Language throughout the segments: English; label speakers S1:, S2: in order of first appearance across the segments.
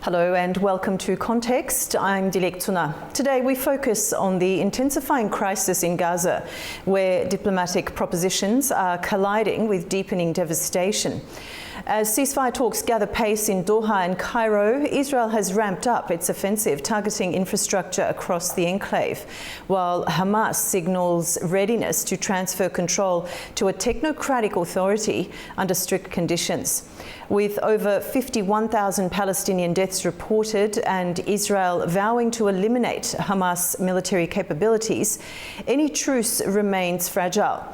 S1: Hello and welcome to Context. I'm Dilek Tuna. Today we focus on the intensifying crisis in Gaza, where diplomatic propositions are colliding with deepening devastation. As ceasefire talks gather pace in Doha and Cairo, Israel has ramped up its offensive, targeting infrastructure across the enclave, while Hamas signals readiness to transfer control to a technocratic authority under strict conditions. With over 51,000 Palestinian deaths reported and Israel vowing to eliminate Hamas military capabilities, any truce remains fragile.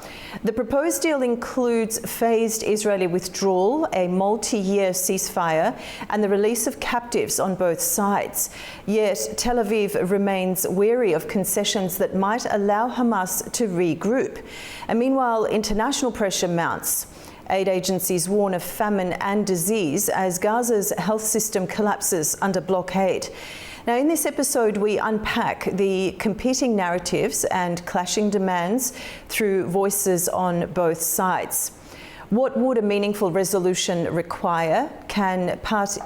S1: The proposed deal includes phased Israeli withdrawal, a multi-year ceasefire, and the release of captives on both sides. Yet Tel Aviv remains wary of concessions that might allow Hamas to regroup. And meanwhile, international pressure mounts. Aid agencies warn of famine and disease as Gaza's health system collapses under blockade. Now, in this episode, we unpack the competing narratives and clashing demands through voices on both sides. What would a meaningful resolution require? Can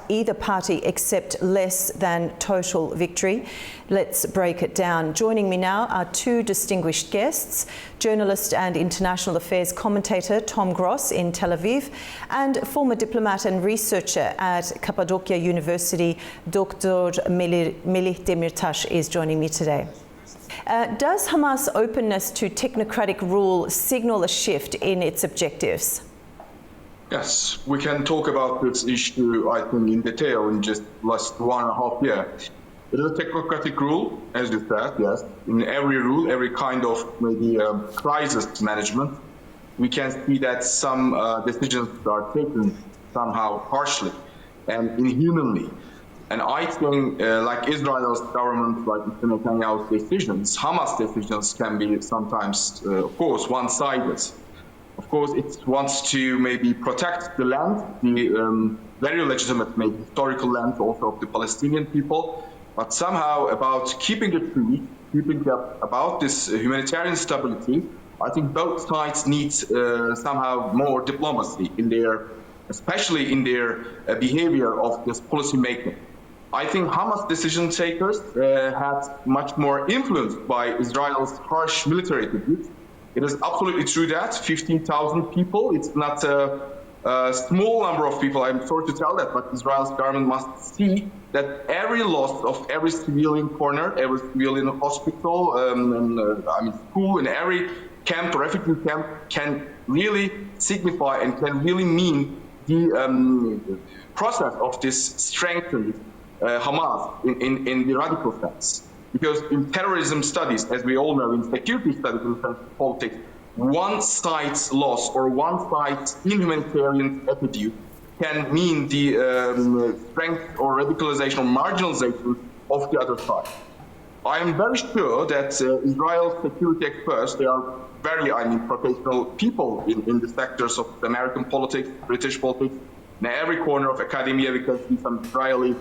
S1: either party accept less than total victory? Let's break it down. Joining me now are two distinguished guests, journalist and international affairs commentator Tom Gross in Tel Aviv, and former diplomat and researcher at Cappadocia University, Dr. Melih Demirtas is joining me today. Does Hamas' openness to technocratic rule signal a shift in its objectives?
S2: Yes, we can talk about this issue, I think, in detail in just last 1.5 years. It is a technocratic rule, as you said, yes. In every rule, every kind of maybe crisis management, we can see that some decisions are taken somehow harshly and inhumanly. And I think, like Israel's government, like Mr. Netanyahu's decisions, Hamas decisions can be sometimes, of course, one-sided. Of course, it wants to maybe protect the land, the very legitimate, maybe historical land also of the Palestinian people, but somehow about keeping the truth, about this humanitarian stability, I think both sides need somehow more diplomacy in their, especially in their behavior of this policy making. I think Hamas decision takers had much more influence by Israel's harsh military attitudes. It is absolutely true that 15,000 people, it's not a small number of people, I'm sorry to tell that, but Israel's government must see that every loss of every civilian corner, every civilian hospital, school, and every camp, refugee camp, can really signify and can really mean the process of this strengthened Hamas in the radical sense. Because in terrorism studies, as we all know, in security studies, in politics, one side's loss or one side's inhumanitarian attitude can mean the strength or radicalization or marginalization of the other side. I am very sure that Israel's security experts, they are very, professional people in the sectors of American politics, British politics. In every corner of academia, we can see some Israeli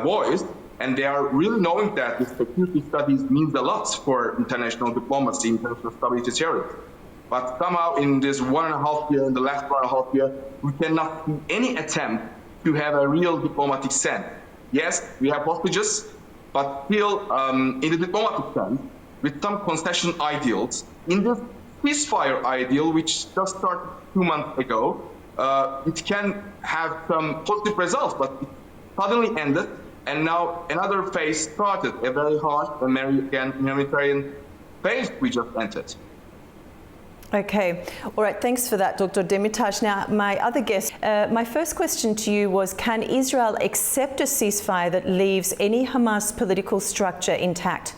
S2: voice. And they are really knowing that the security studies means a lot for international diplomacy, international stability theory. But somehow in this 1.5 year, in the last 1.5 year, we cannot see any attempt to have a real diplomatic sense. Yes, we have hostages, but still in the diplomatic sense, with some concession ideals, in this ceasefire ideal, which just started 2 months ago, it can have some positive results, but it suddenly ended. And now another phase started, a very harsh humanitarian phase we just entered.
S1: Okay, all right, thanks for that, Dr. Demirtas. Now, my other guest, my first question to you was, can Israel accept a ceasefire that leaves any Hamas political structure intact?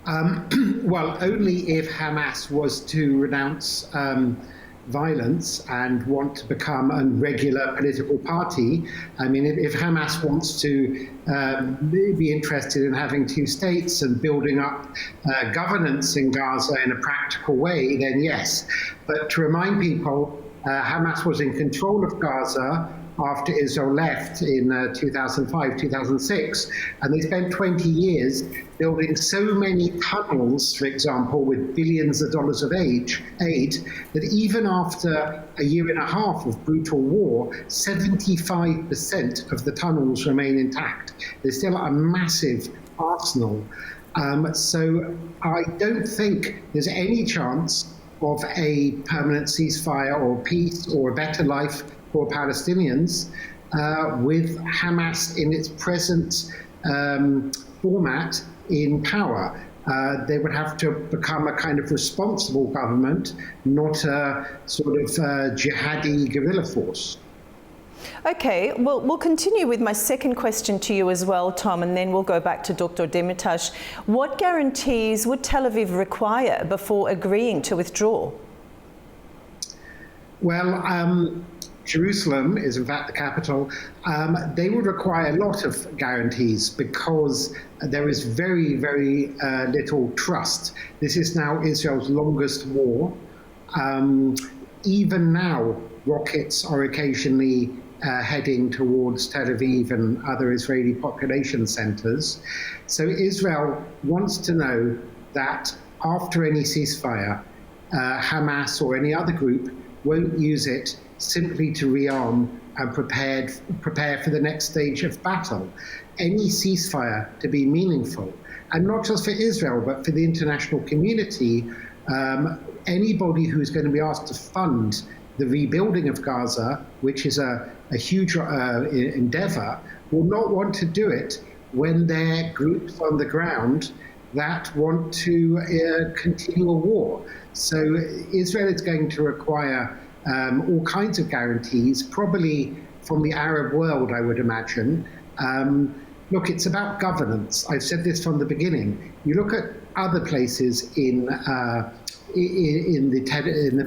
S3: Well, only if Hamas was to renounce violence and want to become a regular political party. I mean, if Hamas wants to be interested in having two states and building up governance in Gaza in a practical way, then yes. But to remind people, Hamas was in control of Gaza after Israel left in 2005, 2006, and they spent 20 years building so many tunnels, for example, with billions of dollars of aid, that even after a year and a half of brutal war, 75% of the tunnels remain intact. There's still a massive arsenal. So I don't think there's any chance of a permanent ceasefire or peace or a better life for Palestinians with Hamas in its present format in power. They would have to become a kind of responsible government, not a sort of jihadi guerrilla force.
S1: Okay, well, we'll continue with my second question to you as well, Tom, and then we'll go back to Dr. Demirtas. What guarantees would Tel Aviv require before agreeing to withdraw?
S3: Well, Jerusalem is in fact the capital. They would require a lot of guarantees because there is very, very little trust. This is now Israel's longest war. Even now, rockets are occasionally heading towards Tel Aviv and other Israeli population centers. So Israel wants to know that after any ceasefire, Hamas or any other group won't use it simply to rearm and prepare for the next stage of battle. Any ceasefire to be meaningful, and not just for Israel, but for the international community, anybody who's going to be asked to fund the rebuilding of Gaza, which is a huge endeavor, will not want to do it when there are groups on the ground that want to continue a war. So Israel is going to require all kinds of guarantees, probably from the Arab world, I would imagine. Look, it's about governance. I've said this from the beginning. You look at other places in the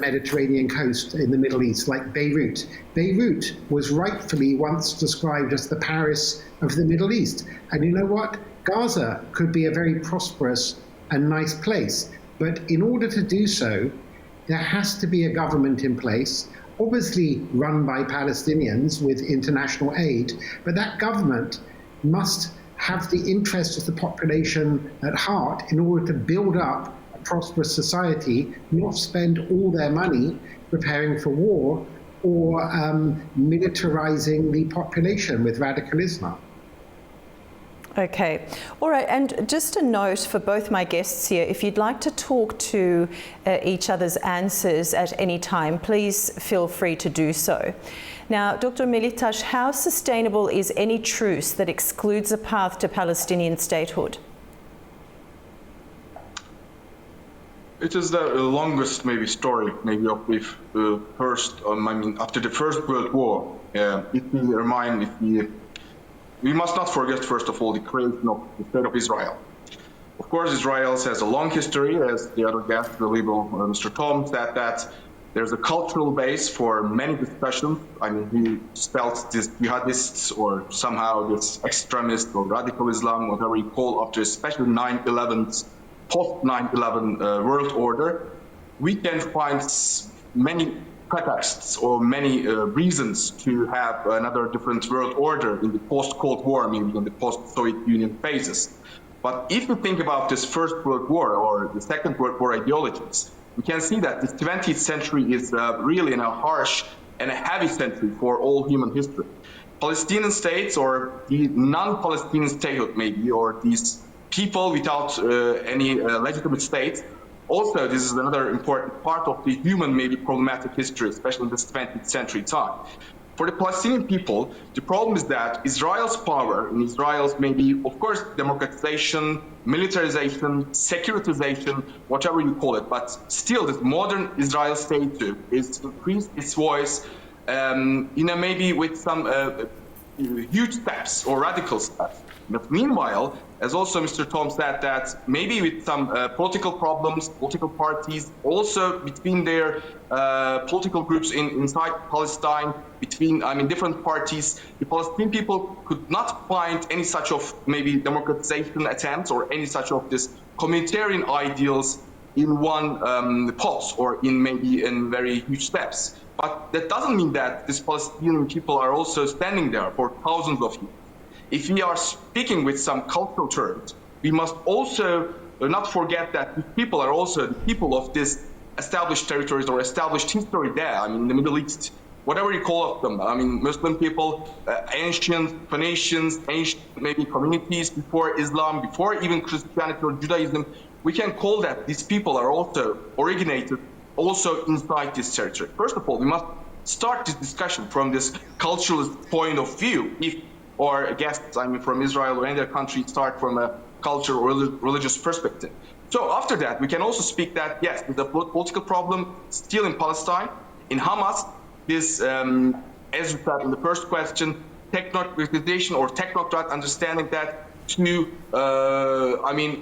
S3: Mediterranean coast in the Middle East, like Beirut. Beirut was rightfully once described as the Paris of the Middle East. And you know what? Gaza could be a very prosperous and nice place. But in order to do so, there has to be a government in place, obviously run by Palestinians with international aid, but that government must have the interests of the population at heart in order to build up a prosperous society, not spend all their money preparing for war or militarizing the population with radical Islam.
S1: Okay. All right. And just a note for both my guests here, if you'd like to talk to each other's answers at any time, please feel free to do so. Now, Dr. Demirtas, how sustainable is any truce that excludes a path to Palestinian statehood?
S2: It is the longest story of the first, after the First World War. We must not forget, first of all, the creation of the State of Israel. Of course, Israel has a long history, as the other guest, the liberal Mr. Tom, said that there's a cultural base for many discussions. He spelt this jihadists or somehow this extremist or radical Islam, whatever you call, after especially 9/11, post 9/11 world order. We can find many pretexts or many reasons to have another different world order in the post-Cold War, maybe in the post-Soviet Union phases. But if you think about this First World War or the Second World War ideologies, we can see that the 20th century is really a harsh and a heavy century for all human history. Palestinian states or the non-Palestinian statehood maybe, or these people without any legitimate state. Also, this is another important part of the human problematic history, especially in this 20th century time. For the Palestinian people, the problem is that Israel's power and Israel's of course, democratization, militarization, securitization, whatever you call it, but still this modern Israel state is increased its voice with some huge steps or radical steps. But meanwhile, as also Mr. Tom said, that maybe with some political problems, political parties, also between their political groups inside Palestine, between different parties, the Palestinian people could not find any such of democratization attempts or any such of this communitarian ideals in one pulse or in maybe in very huge steps. But that doesn't mean that these Palestinian people are also standing there for thousands of years. If we are speaking with some cultural terms, we must also not forget that these people are also the people of this established territories or established history there. I mean, the Middle East, whatever you call them. I mean, Muslim people, ancient Phoenicians, ancient maybe communities before Islam, before even Christianity or Judaism. We can call that these people are also originated also inside this territory. First of all, we must start this discussion from this culturalist point of view. If our guests, I mean, from Israel or any other country, start from a cultural or religious perspective. So after that, we can also speak that, yes, there's a political problem still in Palestine. In Hamas, this, as you said in the first question, technocratization or technocrat understanding that to,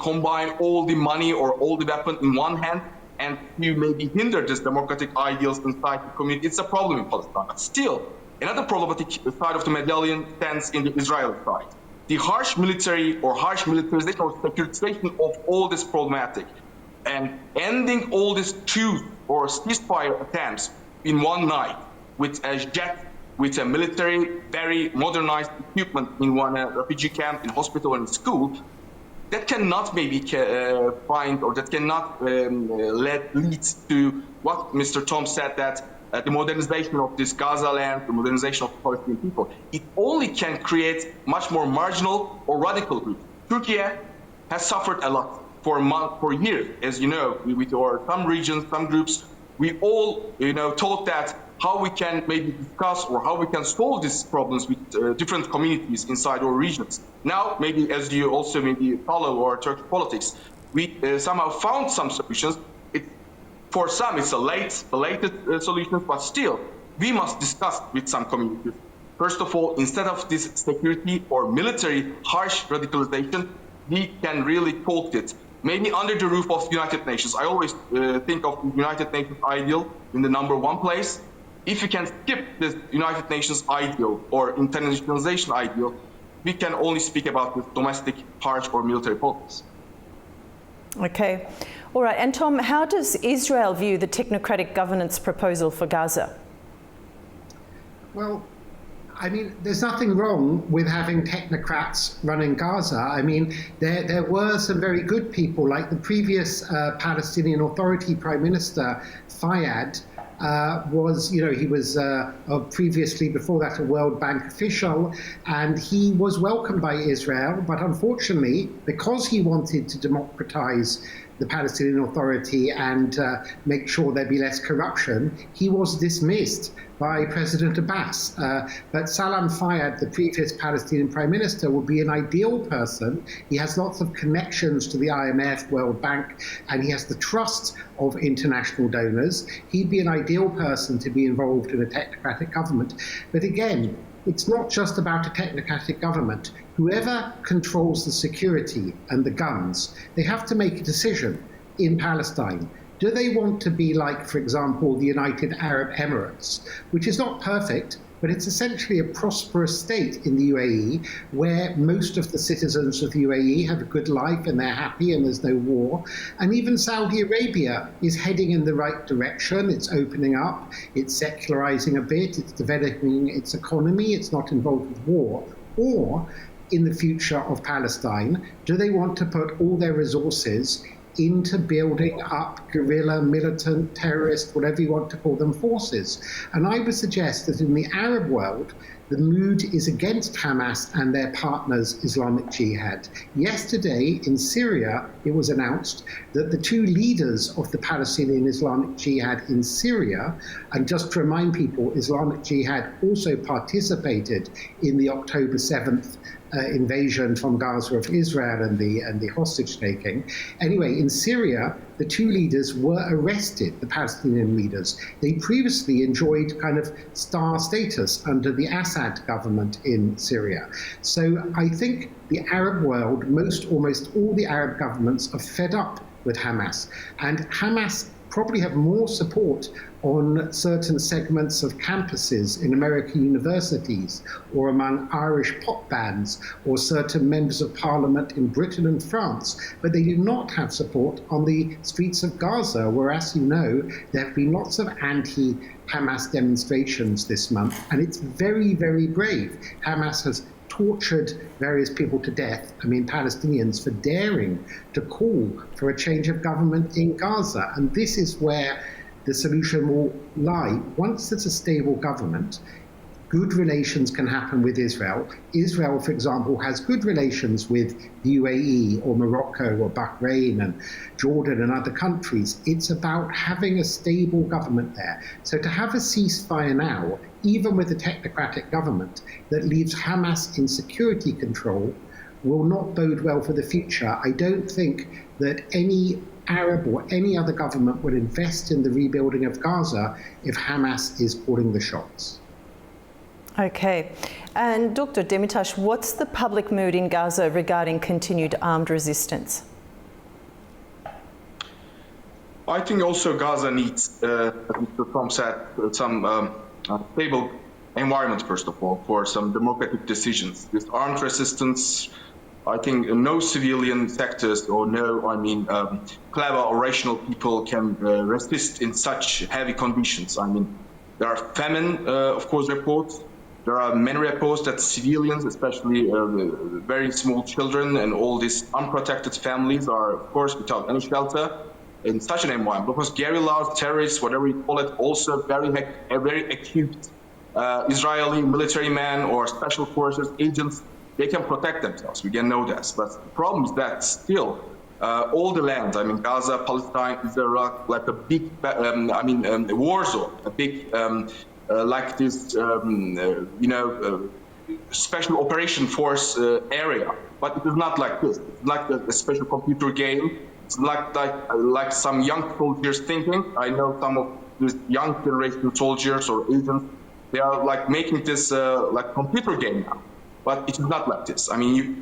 S2: combine all the money or all the weapons in one hand and to maybe hinder this democratic ideals inside the community. It's a problem in Palestine. But still, another problematic side of the medallion stands in the Israeli side. The harsh military or harsh militarization or securitization of all this problematic and ending all this truce or ceasefire attempts in one night with a jet, with a military, very modernized equipment in one refugee camp, in hospital, and in school, that cannot maybe find or that cannot lead to what Mr. Tom said, that the modernization of this Gaza land, the modernization of the Palestinian people. It only can create much more marginal or radical groups. Turkey has suffered a lot for years, as you know, with some regions, some groups. We all, thought that how we can maybe discuss or how we can solve these problems with different communities inside our regions. Now, maybe as you also maybe follow our Turkish politics, we somehow found some solutions. For some, it's a belated solution, but still, we must discuss with some communities. First of all, instead of this security or military harsh radicalization, we can really talk it. Maybe under the roof of the United Nations. I always think of the United Nations ideal in the #1 place. If we can skip this United Nations ideal or internationalization ideal, we can only speak about this domestic harsh or military politics.
S1: Okay. All right. And Tom, how does Israel view the technocratic governance proposal for Gaza?
S3: Well, I mean, there's nothing wrong with having technocrats running Gaza. I mean, there were some very good people, like the previous Palestinian Authority Prime Minister, Fayyad, he was previously before that a World Bank official, and he was welcomed by Israel, but unfortunately, because he wanted to democratize the Palestinian Authority and make sure there'd be less corruption, he was dismissed by President Abbas. But Salam Fayyad, the previous Palestinian Prime Minister, would be an ideal person. He has lots of connections to the IMF, World Bank, and he has the trust of international donors. He'd be an ideal person to be involved in a technocratic government. But again, it's not just about a technocratic government. Whoever controls the security and the guns, they have to make a decision in Palestine. Do they want to be like, for example, the United Arab Emirates, which is not perfect, but it's essentially a prosperous state in the UAE, where most of the citizens of the UAE have a good life and they're happy and there's no war. And even Saudi Arabia is heading in the right direction. It's opening up, it's secularizing a bit, it's developing its economy, it's not involved with war. Or, in the future of Palestine, do they want to put all their resources into building up guerrilla, militant, terrorist, whatever you want to call them, forces? And I would suggest that in the Arab world, the mood is against Hamas and their partners, Islamic Jihad. Yesterday in Syria, it was announced that the two leaders of the Palestinian Islamic Jihad in Syria, and just to remind people, Islamic Jihad also participated in the October 7th invasion from Gaza of Israel and the hostage taking. Anyway, in Syria, the two leaders were arrested, the Palestinian leaders. They previously enjoyed kind of star status under the Assad government in Syria. So I think the Arab world, almost all the Arab governments are fed up with Hamas. And Hamas probably have more support on certain segments of campuses in American universities, or among Irish pop bands, or certain members of parliament in Britain and France. But they do not have support on the streets of Gaza, where, as you know, there have been lots of anti-Hamas demonstrations this month, and it's very, very brave. Hamas has tortured various people to death, Palestinians, for daring to call for a change of government in Gaza. And this is where the solution will lie. Once there's a stable government, good relations can happen with Israel. Israel, for example, has good relations with the UAE or Morocco or Bahrain and Jordan and other countries. It's about having a stable government there. So to have a ceasefire now, even with a technocratic government that leaves Hamas in security control, will not bode well for the future. I don't think that any Arab or any other government would invest in the rebuilding of Gaza if Hamas is calling the shots.
S1: Okay. And Dr. Demirtas, what's the public mood in Gaza regarding continued armed resistance?
S2: I think also Gaza needs, as Mr. Trump said, some stable environment, first of all, for some democratic decisions. This armed resistance, I think no civilian sectors or clever or rational people can resist in such heavy conditions. There are famine, of course, reports. There are many reports that civilians, especially very small children and all these unprotected families, are, of course, without any shelter in such an environment. Because guerrillas, terrorists, whatever you call it, also very acute Israeli military men or special forces agents, they can protect themselves. We can know this. But the problem is that still, all the land, Gaza, Palestine, is like a big, war zone, a big, like this, special operation force area. But it is not like this. It's like a special computer game. It's like some young soldiers thinking. I know some of these young generation soldiers or agents, they are like making this like computer game now. But it is not like this.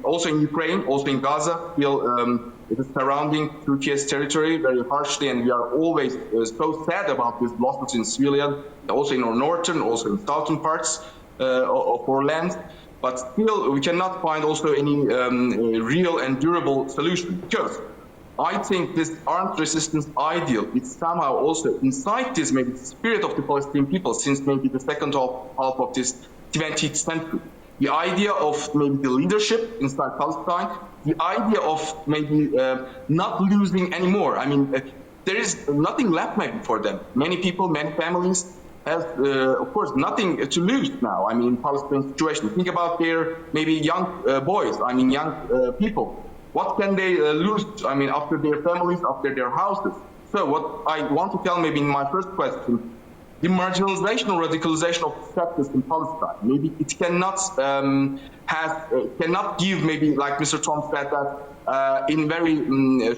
S2: Also in Ukraine, also in Gaza, it is surrounding Turkey's territory very harshly, and we are always so sad about these losses in civilian, also in our northern, also in southern parts of our land. But still, we cannot find also any real and durable solution, because I think this armed resistance ideal is somehow also inside this maybe spirit of the Palestinian people since maybe the second half of this 20th century. The idea of maybe the leadership inside Palestine, the idea of maybe not losing anymore. There is nothing left maybe for them. Many people, many families have, of course, nothing to lose now. In Palestinian situation. Think about their maybe young boys, young people. What can they lose, after their families, after their houses? So what I want to tell maybe in my first question, the marginalization or radicalization of sectors in Palestine, maybe it cannot cannot give maybe, like Mr. Trump said, that in very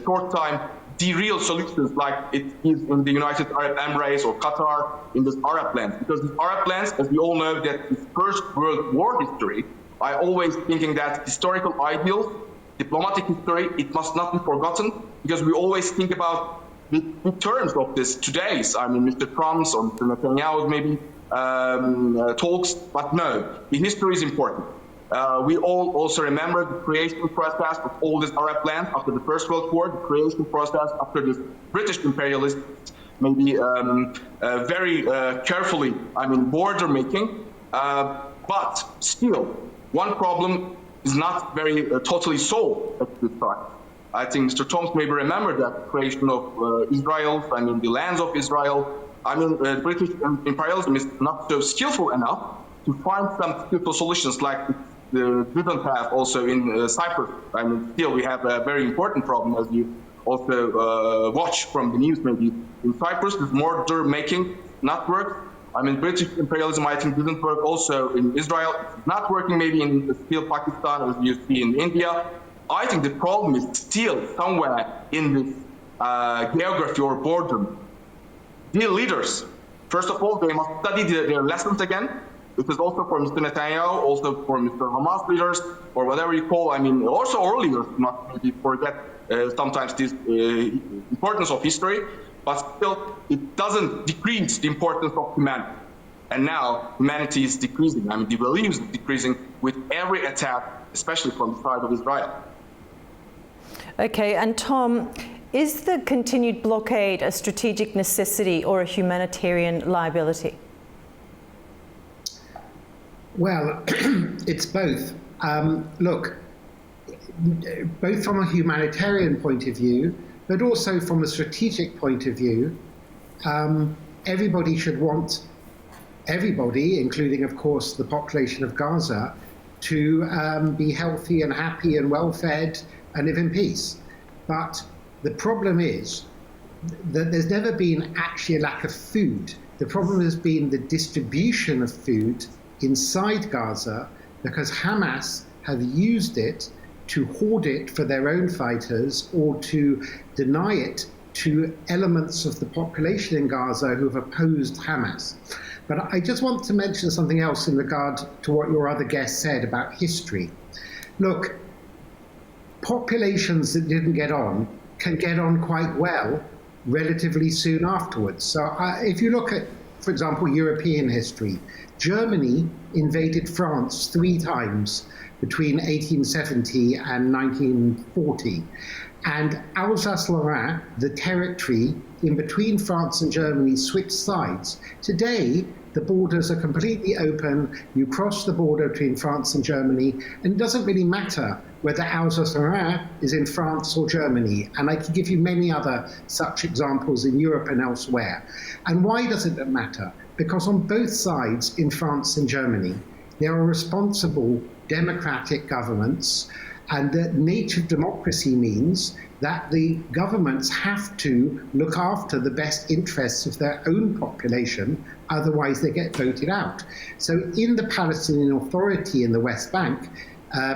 S2: short time, the real solutions like it is in the United Arab Emirates or Qatar in this Arab lands. Because these Arab lands, as we all know, that the First World War history, I always thinking that historical ideals, diplomatic history, it must not be forgotten, because we always think about the terms of this today's, Mr. Trump's or Mr. Netanyahu's maybe talks, but no, the history is important. We all also remember the creation process of all these Arab lands after the First World War, the creation process after the British imperialists, maybe very carefully, border making, but still, one problem is not very totally solved at this time. I think Mr. Thomas maybe remember that creation of Israel, the lands of Israel. British imperialism is not so skillful enough to find some skillful solutions like it didn't have also in Cyprus. Still we have a very important problem, as you also watch from the news maybe. In Cyprus, this border making not work. British imperialism, I think, didn't work also in Israel. It's not working maybe in still Pakistan, as you see in India. I think the problem is still somewhere in this geography or border. The leaders, first of all, they must study their lessons again. This is also for Mr. Netanyahu, also for Mr. Hamas leaders, or whatever you call, also our leaders, not maybe forget sometimes this importance of history. but still it doesn't decrease the importance of humanity. And now humanity is decreasing. I mean, the value is decreasing with every attack, especially from the side of Israel.
S1: Okay, and Tom, is the continued blockade a strategic necessity or a humanitarian liability?
S3: Well, it's both. Look, both from a humanitarian point of view, but also from a strategic point of view, everybody should want everybody, including, of course, the population of Gaza, to be healthy and happy and well-fed and live in peace. But the problem is that there's never been actually a lack of food. The problem has been the distribution of food inside Gaza, because Hamas have used it to hoard it for their own fighters or to deny it to elements of the population in Gaza who have opposed Hamas. But I just want to mention something else in regard to what your other guest said about history. Look, populations that didn't get on can get on quite well relatively soon afterwards. So if you look at, for example, European history, Germany invaded France 3 times between 1870 and 1940. And Alsace-Lorraine, the territory in between France and Germany, switched sides. Today, the borders are completely open. You cross the border between France and Germany, and it doesn't really matter whether Alsace-Lorraine is in France or Germany. And I can give you many other such examples in Europe and elsewhere. And why doesn't it matter? Because on both sides, in France and Germany, there are responsible democratic governments, and the nature of democracy means that the governments have to look after the best interests of their own population, otherwise they get voted out. So in the Palestinian Authority in the West Bank,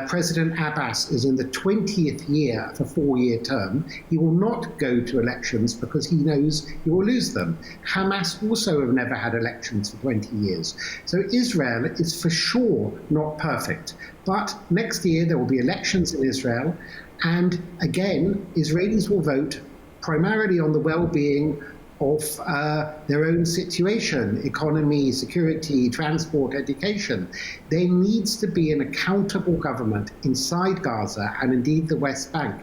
S3: President Abbas is in the 20th year of a 4-year term. He will not go to elections because he knows he will lose them. Hamas also have never had elections for 20 years. So Israel is for sure not perfect. But next year there will be elections in Israel. And again, Israelis will vote primarily on the well-being of their own situation, economy, security, transport, education. There needs to be an accountable government inside Gaza and indeed the West Bank.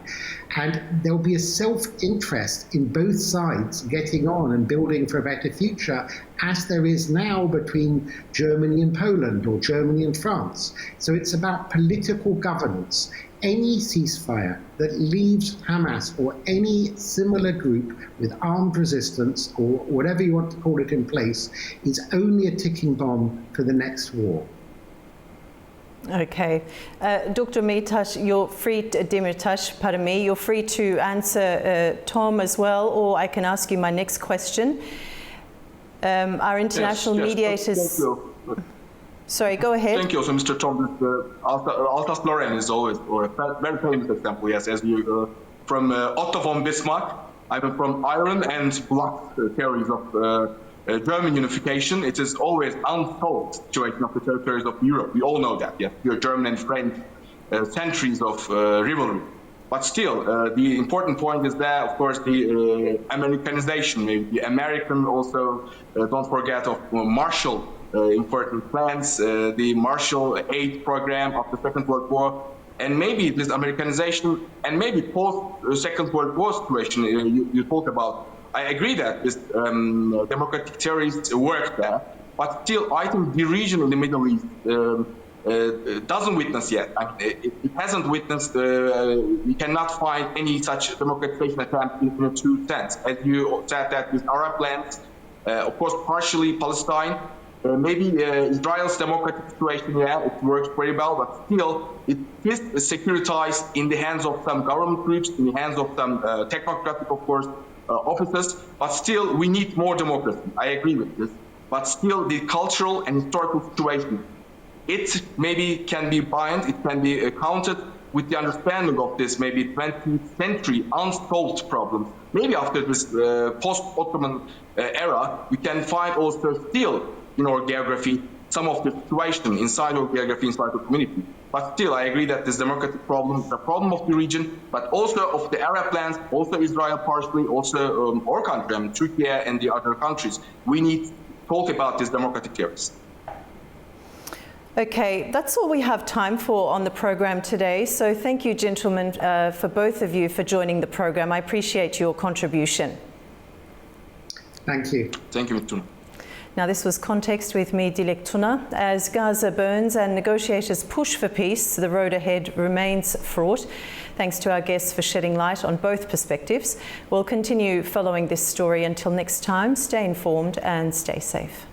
S3: And there'll be a self-interest in both sides getting on and building for a better future, as there is now between Germany and Poland or Germany and France. So it's about political governance. Any ceasefire that leaves Hamas or any similar group with armed resistance or whatever you want to call it in place is only a ticking bomb for the next war.
S1: Okay. Dr. Demirtas, you're free to answer Tom as well, or I can ask you my next question. Our international mediators... Sorry, go ahead.
S2: Thank you. So, Mr. Tom, Alsace-Lorraine is always a very famous example, yes, as you, from Otto von Bismarck, I'm from Iron and Blood theories of German unification. It is always unsolved situation of the territories of Europe. We all know that, yes. We are German and French, centuries of rivalry. But still, the important point is that, of course, the Americanization, maybe the American also, don't forget of Marshall important plans, the Marshall Aid program of the Second World War, and maybe this Americanization, and maybe post-Second World War situation you talk about. I agree that this democratic theories work there, but still I think the region in the Middle East doesn't witness yet. I mean, it hasn't witnessed, we cannot find any such democratization attempt in a true sense. As you said that with Arab lands, of course partially Palestine, maybe Israel's democratic situation, yeah, it works very well, but still it is securitized in the hands of some government groups, in the hands of some technocratic, of course, officers, but still we need more democracy. I agree with this. But still the cultural and historical situation, it maybe can be bound, it can be counted with the understanding of this maybe 20th century unsolved problems. Maybe after this post-Ottoman era, we can find also still in our geography some of the situation inside our geography, inside the community. But still, I agree that this democratic problem is a problem of the region, but also of the Arab lands, also Israel partially, also our country, I mean, Turkey and the other countries. We need to talk about this democratic theories.
S1: Okay, that's all we have time for on the program today. So thank you, gentlemen, for both of you for joining the program. I appreciate your contribution.
S3: Thank you.
S2: Thank you, Ms. Tuna.
S1: Now, this was Context with me, Dilek Tuna. As Gaza burns and negotiators push for peace, the road ahead remains fraught. Thanks to our guests for shedding light on both perspectives. We'll continue following this story. Until next time, stay informed and stay safe.